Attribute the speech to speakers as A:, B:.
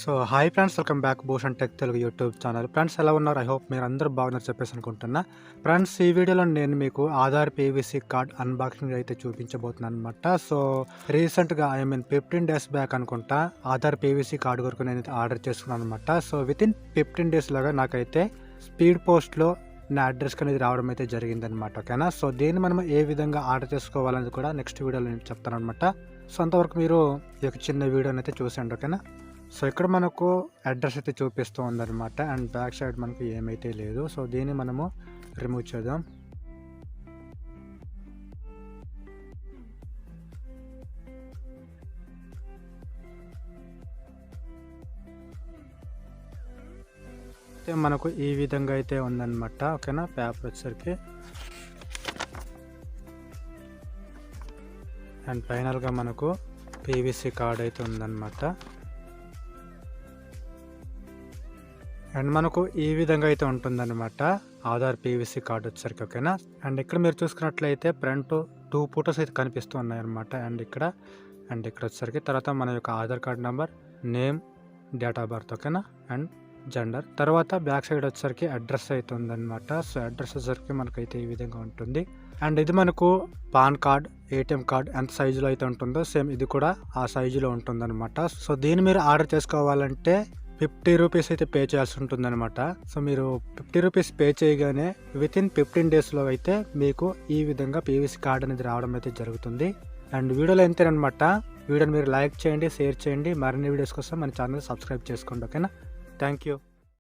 A: So hi friends, welcome back Bhushan tech Telugu YouTube channel. Friends ఎలా ఉన్నారు? I hope మీరు అందరూ బాగున్నారు చెప్పేసి అనుకుంటున్నా. ఫ్రెండ్స్, ఈ వీడియోలో నేను మీకు ఆధార్ పీవీసీ కార్డ్ అన్బాక్సింగ్ అయితే చూపించబోతున్నాను అనమాట. సో రీసెంట్గా 15 డేస్ బ్యాక్ అనుకుంటా ఆధార్ పీవీసీ కార్డు కొరకు నేను ఆర్డర్ చేసుకున్నాను అనమాట. సో వితిన్ 15 డేస్ లాగా నాకైతే స్పీడ్ పోస్ట్లో నా అడ్రస్కి అనేది రావడం అయితే జరిగిందనమాట. ఓకేనా? సో దీన్ని మనం ఏ విధంగా ఆర్డర్ చేసుకోవాలనేది కూడా నెక్స్ట్ వీడియోలో నేను చెప్తాను అనమాట. సో అంతవరకు మీరు ఈ యొక్క చిన్న వీడియోని అయితే చూసేయండి. ఓకేనా? సో ఇక్కడ మనకు అడ్రస్ అయితే చూపిస్తూ ఉందన్నమాట. అండ్ బ్యాక్ సైడ్ మనకు ఏమైతే లేదు. సో దీన్ని మనము రిమూవ్ చేద్దాం. అయితే మనకు ఈ విధంగా అయితే ఉందన్నమాట. ఓకేనా? పేపర్ వచ్చేసరికి అండ్ ఫైనల్గా మనకు పీవీసీ కార్డ్ అయితే ఉందన్నమాట. అండ్ మనకు ఈ విధంగా అయితే ఉంటుందన్నమాట ఆధార్ పీవీసీ కార్డు వచ్చేసరికి. ఓకేనా? అండ్ ఇక్కడ మీరు చూసుకున్నట్లయితే ఫ్రంట్ 2 ఫోటోస్ అయితే కనిపిస్తూ ఉన్నాయన్నమాట. అండ్ ఇక్కడ వచ్చేసరికి తర్వాత మన యొక్క Aadhaar card number, name, date of birth. ఓకేనా? And gender. తర్వాత బ్యాక్ సైడ్ వచ్చేసరికి అడ్రస్ అయితే ఉందన్నమాట. సో అడ్రస్ వచ్చేసరికి మనకైతే ఈ విధంగా ఉంటుంది. అండ్ ఇది మనకు పాన్ కార్డ్, ఏటీఎం కార్డ్ ఎంత సైజులో అయితే ఉంటుందో సేమ్ ఇది కూడా ఆ సైజులో ఉంటుందన్నమాట. సో దీన్ని మీరు ఆర్డర్ చేసుకోవాలంటే 50 రూపీస్ అయితే పే చేయాల్సి ఉంటుందన్నమాట. సో మీరు 50 రూపీస్ పే చేయగానే వితిన్ 15 డేస్లో అయితే మీకు ఈ విధంగా పీవీసీ కార్డ్ అనేది రావడం అయితే జరుగుతుంది. అండ్ వీడియోలో ఎంతేనమాట. వీడియోని మీరు లైక్ చేయండి, షేర్ చేయండి. మరిన్ని వీడియోస్ కోసం మన ఛానల్ సబ్స్క్రైబ్ చేసుకోండి. ఓకేనా? Thank you.